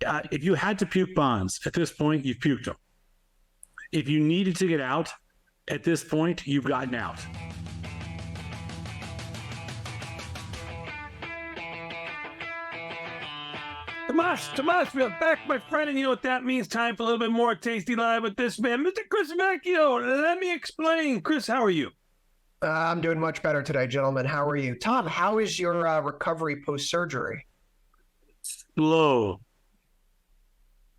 If you had to puke bonds at this point, you've puked them. If you needed to get out at this point, you've gotten out. Tomas, we are back, my friend, and you know what that means. Time for a little bit more Tasty Live with this man, Mr. Chris Vecchio. Let me explain. Chris, how are you? I'm doing much better today, gentlemen. How are you? Tom, how is your recovery post-surgery? Slow.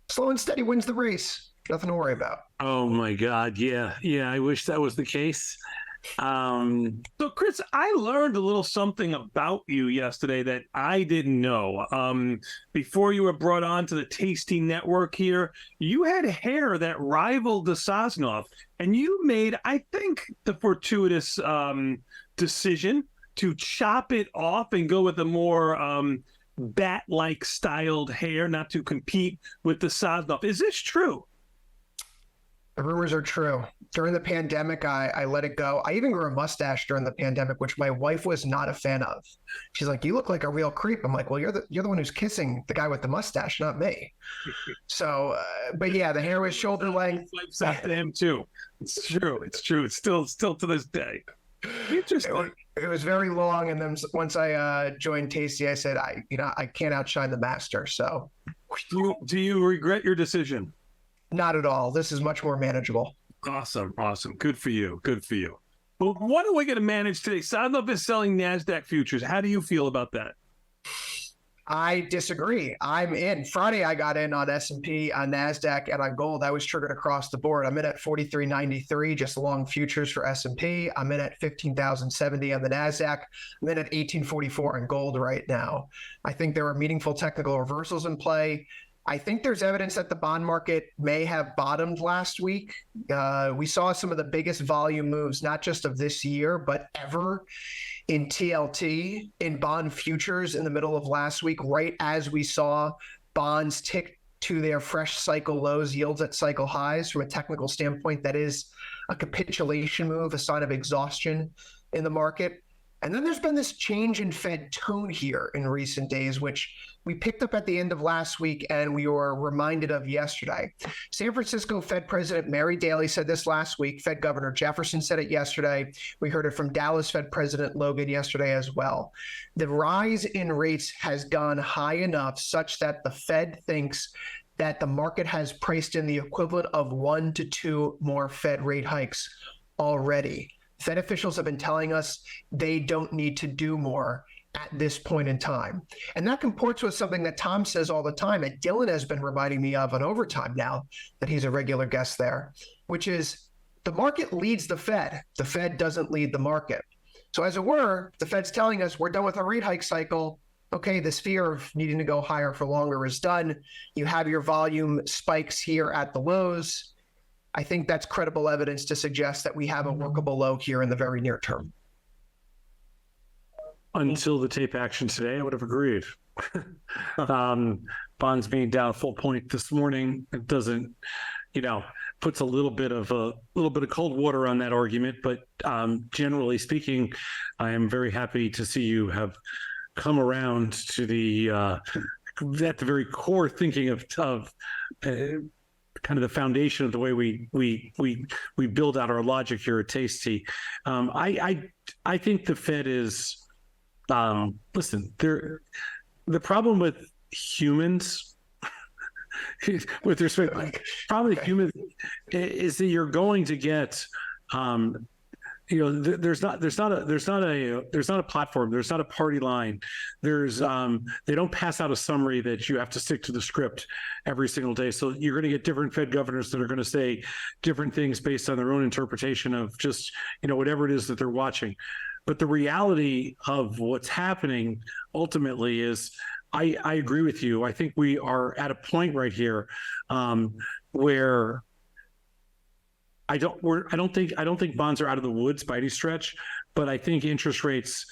Slow and steady wins the race. Nothing to worry about. Oh, my God. Yeah. I wish that was the case. So, Chris, I learned a little something about you yesterday that I didn't know. Before you were brought on to the Tasty Network here, you had hair that rivaled the Sosnoff, and you made, I think, the fortuitous decision to chop it off and go with a more bat-like styled hair, not to compete with the Sosnoff. Is this true? The rumors are true. During the pandemic, I let it go. I even grew a mustache during the pandemic, which my wife was not a fan of. She's like, "You look like a real creep." I'm like, "Well, you're the one who's kissing the guy with the mustache, not me." So, but yeah, the hair was shoulder length. That to him too. It's true. It's true. It's still to this day. Interesting. It was very long, and then once I joined Tasty, I said, I can't outshine the master. So, do you regret your decision? Not at all. This is much more manageable. Awesome. Good for you. Well, what are we going to manage today? Sosnoff is selling Nasdaq futures. How do you feel about that? I disagree. I'm in. Friday, I got in on S&P, on Nasdaq, and on gold. I was triggered across the board. I'm in at 43.93, just long futures for S&P. I'm in at 15,070 on the Nasdaq. I'm in at 1844 on gold right now. I think there are meaningful technical reversals in play. I think there's evidence that the bond market may have bottomed last week. We saw some of the biggest volume moves, not just of this year, but ever in TLT, in bond futures in the middle of last week, right as we saw bonds tick to their fresh cycle lows, yields at cycle highs. From a technical standpoint, that is a capitulation move, a sign of exhaustion in the market. And then there's been this change in Fed tone here in recent days, which we picked up at the end of last week and we were reminded of yesterday. San Francisco Fed President Mary Daly said this last week. Fed Governor Jefferson said it yesterday. We heard it from Dallas Fed President Logan yesterday as well. The rise in rates has gone high enough such that the Fed thinks that the market has priced in the equivalent of 1 to 2 more Fed rate hikes already. Fed officials have been telling us they don't need to do more at this point in time. And that comports with something that Tom says all the time, and Dylan has been reminding me of on overtime now that he's a regular guest there, which is the market leads the Fed. The Fed doesn't lead the market. So as it were, the Fed's telling us we're done with our rate hike cycle. Okay, this fear of needing to go higher for longer is done. You have your volume spikes here at the lows. I think that's credible evidence to suggest that we have a workable low here in the very near term. Until the tape action today, I would have agreed. Bonds being down a full point this morning, it doesn't, puts a little bit of cold water on that argument. But generally speaking, I am very happy to see you have come around to the at the very core thinking of kind of the foundation of the way we build out our logic here at Tasty. I think the Fed is listen. The problem with humans, with respect, probably humans, is that you're going to get. There's not a platform. There's not a party line. They don't pass out a summary that you have to stick to the script every single day. So you're going to get different Fed governors that are going to say different things based on their own interpretation of just, whatever it is that they're watching. But the reality of what's happening ultimately is, I agree with you. I think we are at a point right here where I don't think bonds are out of the woods by any stretch, but I think interest rates,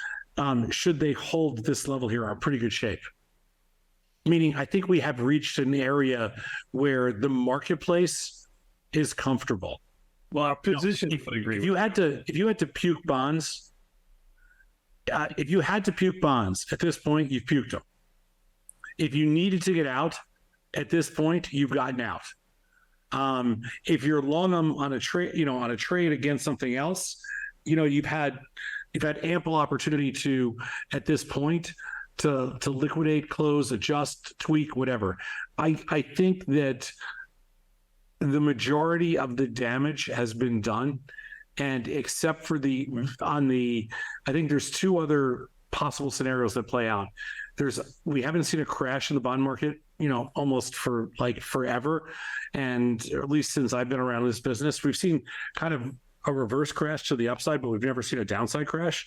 should they hold this level here, are in pretty good shape. Meaning, I think we have reached an area where the marketplace is comfortable. Well, our position. If you had to puke bonds, at this point, you've puked them. If you needed to get out at this point, you've gotten out. If you're long on a trade, on a trade against something else, you've had ample opportunity to, at this point, to liquidate, close, adjust, tweak, whatever. I think that the majority of the damage has been done, and except for I think there's two other possible scenarios that play out. We haven't seen a crash in the bond market, almost for like forever, and at least since I've been around this business, we've seen kind of a reverse crash to the upside, but we've never seen a downside crash.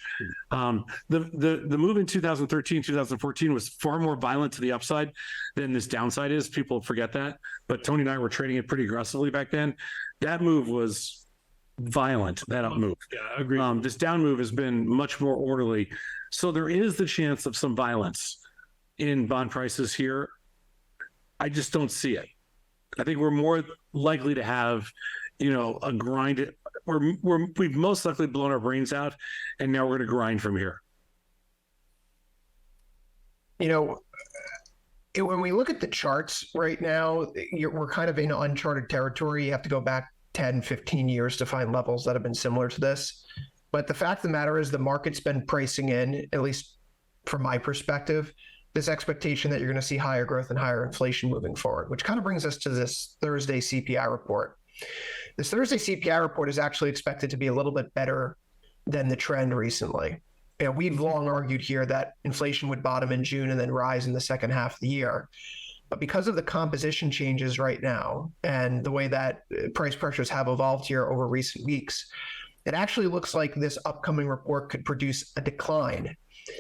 The move in 2013, 2014 was far more violent to the upside than this downside is. People forget that, but Tony and I were trading it pretty aggressively back then. That move was violent, that up move. Yeah, I agree. This down move has been much more orderly. So there is the chance of some violence in bond prices here. I just don't see it. I think we're more likely to have, a grind. We've most likely blown our brains out, and now we're going to grind from here. When we look at the charts right now, we're kind of in uncharted territory. You have to go back 10, 15 years to find levels that have been similar to this. But the fact of the matter is the market's been pricing in, at least from my perspective, this expectation that you're going to see higher growth and higher inflation moving forward, which kind of brings us to this Thursday CPI report. This Thursday CPI report is actually expected to be a little bit better than the trend recently. We've long argued here that inflation would bottom in June and then rise in the second half of the year. But because of the composition changes right now and the way that price pressures have evolved here over recent weeks, it actually looks like this upcoming report could produce a decline,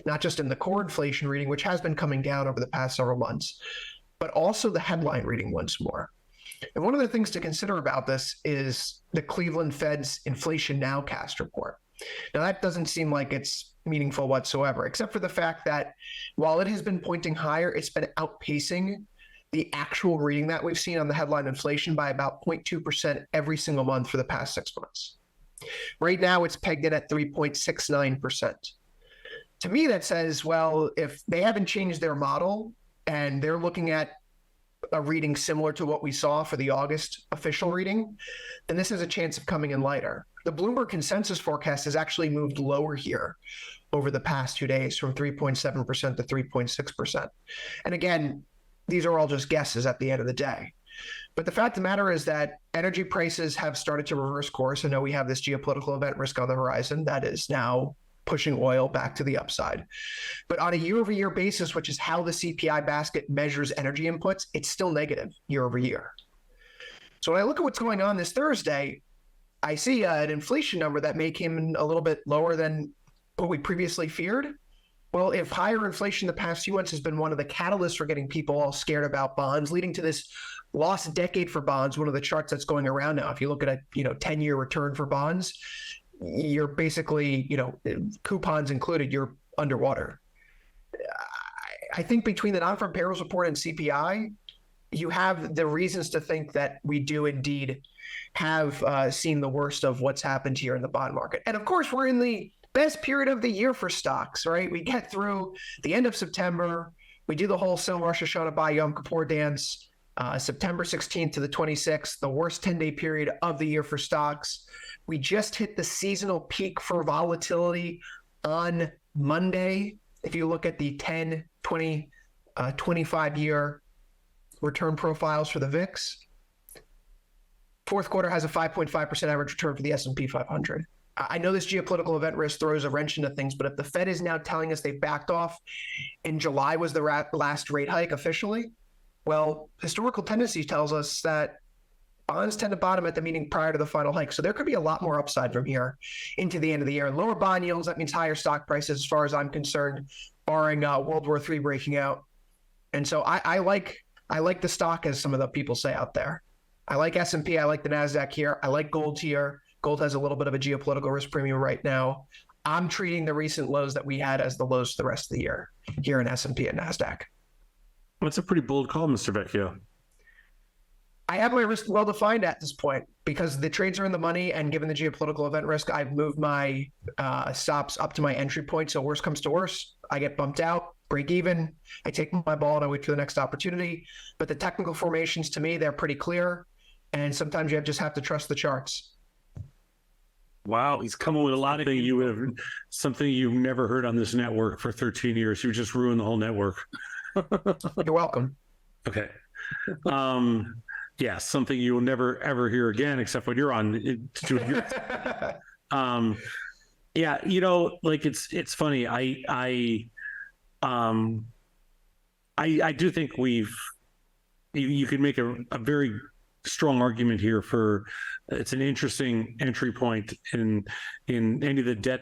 not just in the core inflation reading, which has been coming down over the past several months, but also the headline reading once more. And one of the things to consider about this is the Cleveland Fed's Inflation Nowcast report. Now, that doesn't seem like it's meaningful whatsoever, except for the fact that while it has been pointing higher, it's been outpacing the actual reading that we've seen on the headline inflation by about 0.2% every single month for the past 6 months. Right now, it's pegged in at 3.69%. To me, that says, well, if they haven't changed their model and they're looking at a reading similar to what we saw for the August official reading, then this has a chance of coming in lighter. The Bloomberg consensus forecast has actually moved lower here over the past 2 days from 3.7% to 3.6%. And again, these are all just guesses at the end of the day. But the fact of the matter is that energy prices have started to reverse course. I know we have this geopolitical event risk on the horizon that is now pushing oil back to the upside. But on a year-over-year basis, which is how the CPI basket measures energy inputs, it's still negative year over year. So when I look at what's going on this Thursday, I see an inflation number that may come in a little bit lower than what we previously feared. Well, if higher inflation the past few months has been one of the catalysts for getting people all scared about bonds, leading to this lost decade for bonds, one of the charts that's going around now, if you look at a 10-year return for bonds, you're basically, coupons included, you're underwater. I think between the non-farm payrolls report and CPI, you have the reasons to think that we do indeed have seen the worst of what's happened here in the bond market. And of course, we're in the best period of the year for stocks, right? We get through the end of September. We do the whole sell Rosh Hashanah buy Yom Kippur dance, September 16th to the 26th, the worst 10-day period of the year for stocks. We just hit the seasonal peak for volatility on Monday. If you look at the 10, 20, 25-year return profiles for the VIX, fourth quarter has a 5.5% average return for the S&P 500. I know this geopolitical event risk throws a wrench into things, but if the Fed is now telling us they've backed off and July was the last rate hike officially, well, historical tendency tells us that bonds tend to bottom at the meeting prior to the final hike. So there could be a lot more upside from here into the end of the year. Lower bond yields, that means higher stock prices as far as I'm concerned, barring World War III breaking out. And so I like the stock, as some of the people say out there. I like S&P. I like the Nasdaq here. I like gold here. Gold has a little bit of a geopolitical risk premium right now. I'm treating the recent lows that we had as the lows for the rest of the year here in S&P and Nasdaq. That's a pretty bold call, Mr. Vecchio. I have my risk well defined at this point because the trades are in the money, and given the geopolitical event risk, I've moved my stops up to my entry point. So worst comes to worst, I get bumped out. break even. I take my ball and I wait for the next opportunity. But the technical formations, to me, they're pretty clear. And sometimes you just have to trust the charts. Wow, he's coming with a lot of Something you've never heard on this network for 13 years. You just ruined the whole network. You're welcome. Okay. Yeah, something you will never ever hear again, except when you're on. Yeah, like it's funny. I do think you could make a very strong argument here for it's an interesting entry point in any of the debt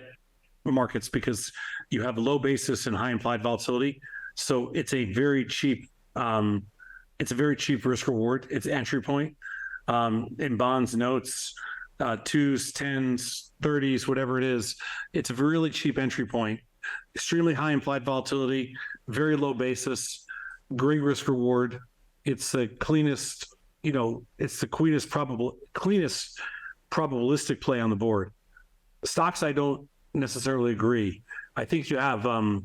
markets because you have low basis and high implied volatility. So it's a very cheap risk reward. It's entry point in bonds, notes, 2s, 10s, 30s, whatever it is. It's a really cheap entry point. Extremely high implied volatility, very low basis, great risk reward. It's the cleanest, it's the cleanest probabilistic play on the board. Stocks, I don't necessarily agree. I think you have a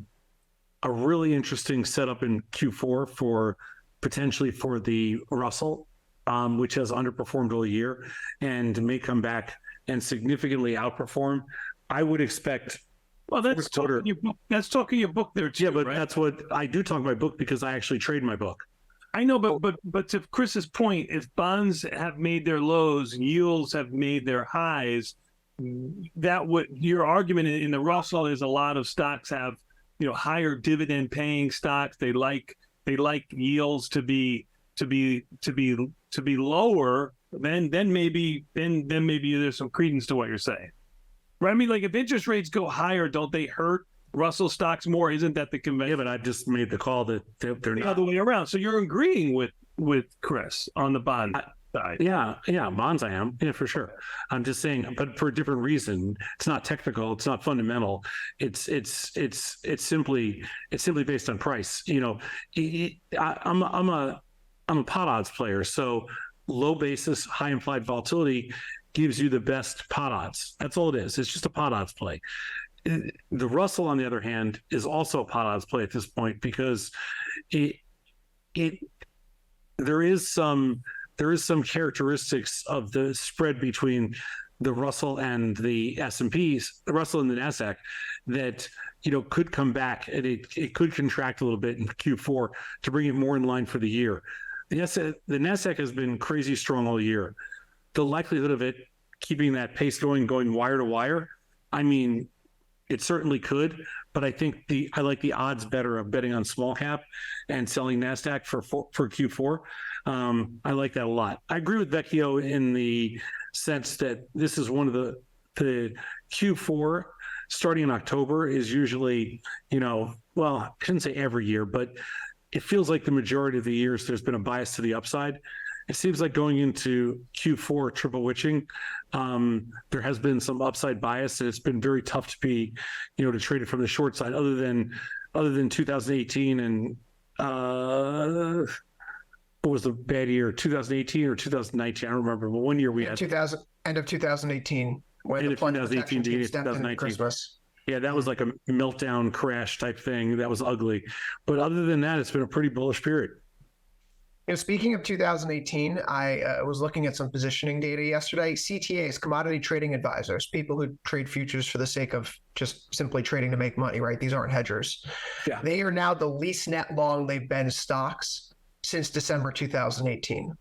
really interesting setup in Q4 for potentially for the Russell, which has underperformed all year and may come back and significantly outperform. I would expect. Well, that's talking your book there too. Yeah, but right? That's what I do talk my book because I actually trade my book. I know, but to Chris's point, if bonds have made their lows, yields have made their highs, your argument in the Russell is a lot of stocks have higher dividend paying stocks. They like yields to be lower. Then maybe there's some credence to what you're saying. Right? I mean, like if interest rates go higher, don't they hurt Russell stocks more? Isn't that the convention? Yeah, but I just made the call that they're the not. other way around. So you're agreeing with Chris on the bond side. Yeah, bonds I am. Yeah, for sure. I'm just saying, but for a different reason. It's not technical. It's not fundamental. It's simply based on price. I'm a pot odds player, so low basis, high implied volatility gives you the best pot odds. That's all it is. It's just a pot odds play. The Russell, on the other hand, is also a pot odds play at this point because there is some characteristics of the spread between the Russell and the S&Ps, the Russell and the Nasdaq, that could come back and it could contract a little bit in Q4 to bring it more in line for the year. The Nasdaq has been crazy strong all year. The likelihood of it keeping that pace going wire to wire, I mean, it certainly could, but I think I like the odds better of betting on small cap and selling Nasdaq for Q4. I like that a lot. I agree with Vecchio in the sense that this is one of the Q4 starting in October is usually, well, I shouldn't say every year, but it feels like the majority of the years there's been a bias to the upside. It seems like going into Q4 triple witching, there has been some upside bias, and it's been very tough to be, to trade it from the short side, other than 2018 and what was the bad year? 2018 or 2019? I don't remember. But one year we had end of 2018 when end the of plunge 2018 to extended 2019. Christmas. Yeah, that was like a meltdown crash type thing. That was ugly. But other than that, it's been a pretty bullish period. Speaking of 2018, I was looking at some positioning data yesterday. CTAs, commodity trading advisors, people who trade futures for the sake of just simply trading to make money, right? These aren't hedgers. Yeah. They are now the least net long they've been stocks since December 2018.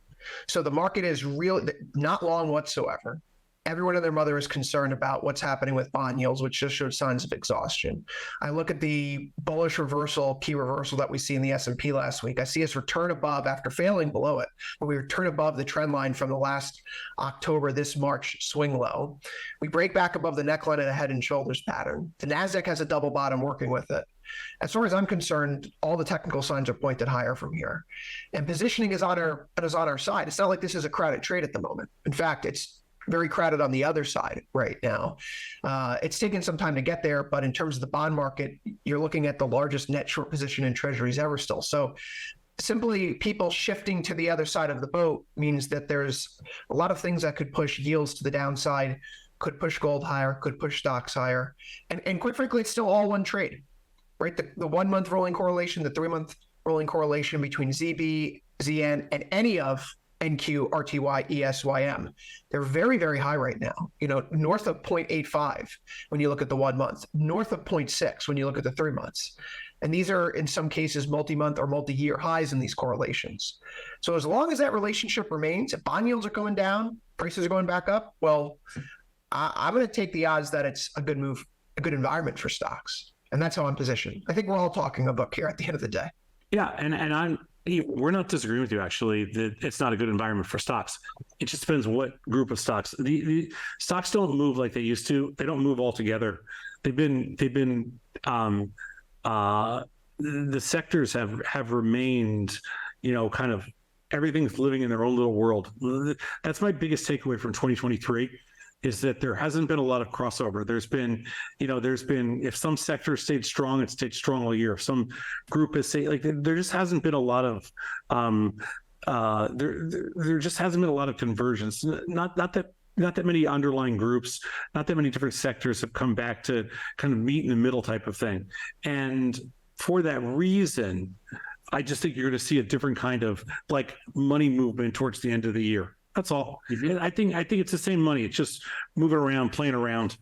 So the market is really not long whatsoever. Everyone and their mother is concerned about what's happening with bond yields, which just showed signs of exhaustion. I look at the bullish reversal, key reversal that we see in the S&P last week. I see us return above after failing below it, but we return above the trend line from the last October, this March swing low. We break back above the neckline of the head and shoulders pattern. The Nasdaq has a double bottom working with it. As far as I'm concerned, all the technical signs are pointed higher from here. And positioning is on our side. It's not like this is a crowded trade at the moment. In fact, it's very crowded on the other side right now. It's taken some time to get there, but in terms of the bond market, you're looking at the largest net short position in treasuries ever still. So simply people shifting to the other side of the boat means that there's a lot of things that could push yields to the downside, could push gold higher, could push stocks higher. And quite frankly, it's still all one trade. right? The 1 month rolling correlation, the 3 month rolling correlation between ZB, ZN, and any of NQ, RTY, ESYM. They're very, very high right now. North of 0.85 when you look at the 1 month, north of 0.6 when you look at the 3 months. And these are, in some cases, multi-month or multi-year highs in these correlations. So as long as that relationship remains, if bond yields are going down, prices are going back up, well, I'm going to take the odds that it's a good move, a good environment for stocks. And that's how I'm positioned. I think we're all talking a book here at the end of the day. Yeah, and we're not disagreeing with you, actually, that it's not a good environment for stocks. It just depends what group of stocks. The stocks don't move like they used to. They don't move all together. The sectors have remained, kind of everything's living in their own little world. That's my biggest takeaway from 2023. Is that there hasn't been a lot of crossover. There's been, if some sector stayed strong, it stayed strong all year. If some group has stayed, there just hasn't been a lot of, there just hasn't been a lot of convergence. Not that many underlying groups, not that many different sectors have come back to kind of meet in the middle type of thing. And for that reason, I just think you're going to see a different kind of money movement towards the end of the year. That's all. I think it's the same money. It's just moving around, playing around.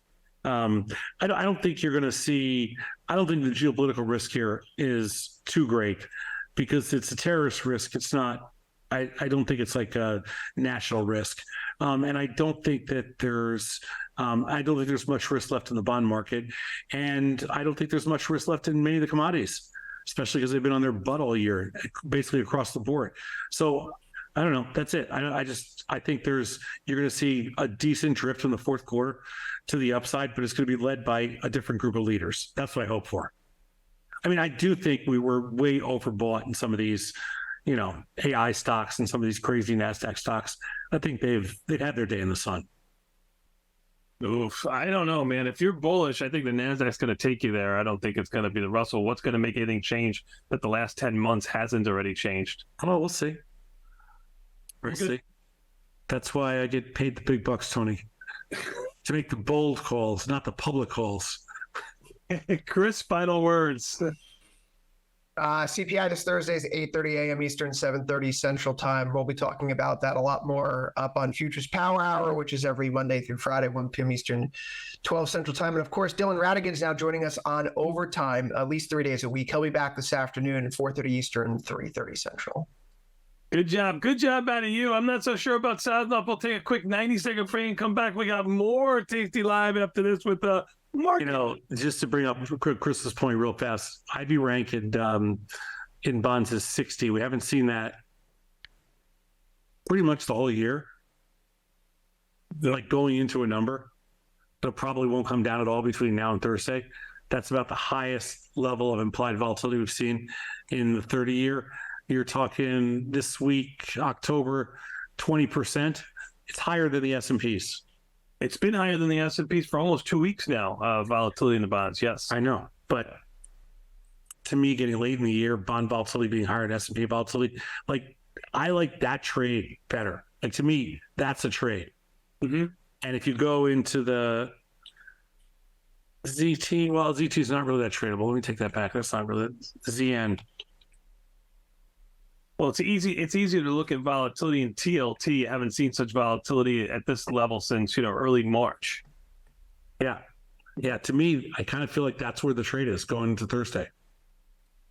I don't think you're going to see. I don't think the geopolitical risk here is too great because it's a terrorist risk. It's not. I don't think it's like a national risk, and I don't think that there's. I don't think there's much risk left in the bond market, and I don't think there's much risk left in many of the commodities, especially because they've been on their butt all year, basically across the board. So. I don't know. That's it. I think you're going to see a decent drift in the fourth quarter to the upside, but it's going to be led by a different group of leaders. That's what I hope for. I mean, I do think we were way overbought in some of these, AI stocks and some of these crazy Nasdaq stocks. I think they've had their day in the sun. Oof, I don't know, man. If you're bullish, I think the Nasdaq's going to take you there. I don't think it's going to be the Russell. What's going to make anything change that the last 10 months hasn't already changed? Oh, we'll see. We'll see. That's why I get paid the big bucks, Tony, to make the bold calls, not the public calls. Chris, final words. CPI this Thursday is 8:30 a.m. Eastern, 7:30 Central Time. We'll be talking about that a lot more up on Futures Power Hour, which is every Monday through Friday, 1 p.m. Eastern, 12 Central Time. And of course, Dylan Radigan's now joining us on overtime, at least 3 days a week. He'll be back this afternoon at 4:30 Eastern, 3:30 Central. Good job. Good job out of you. I'm not so sure about Southnoff. We'll take a quick 90-second break and come back. We got more Tasty Live after this with Mark. Just to bring up Chris's point real fast, IB rank in bonds is 60. We haven't seen that pretty much the whole year. Going into a number that probably won't come down at all between now and Thursday. That's about the highest level of implied volatility we've seen in the 30-year. You're talking this week, October, 20%. It's higher than the S&Ps. It's been higher than the S&Ps for almost 2 weeks now, volatility in the bonds, yes. I know, but to me, getting late in the year, bond volatility being higher than S&P volatility, I like that trade better. To me, that's a trade. Mm-hmm. And if you go into the ZT, well, ZT is not really that tradable. Let me take that back. That's not really ZN. Well, it's easier to look at volatility in TLT. You haven't seen such volatility at this level since, early March. Yeah. To me, I kind of feel like that's where the trade is going into Thursday.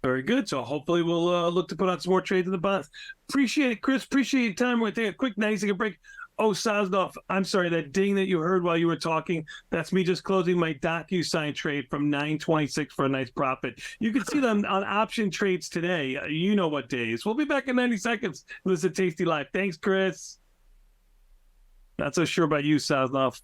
Very good. So hopefully we'll look to put out some more trades in the bonds. Appreciate it, Chris. Appreciate your time. We're going to take a quick 90-second break. Oh, Sosnoff, I'm sorry, that ding that you heard while you were talking, that's me just closing my DocuSign trade from 926 for a nice profit. You can see them on option trades today. You know what days. We'll be back in 90 seconds. Listen to Tasty Live. Thanks, Chris. Not so sure about you, Sosnoff.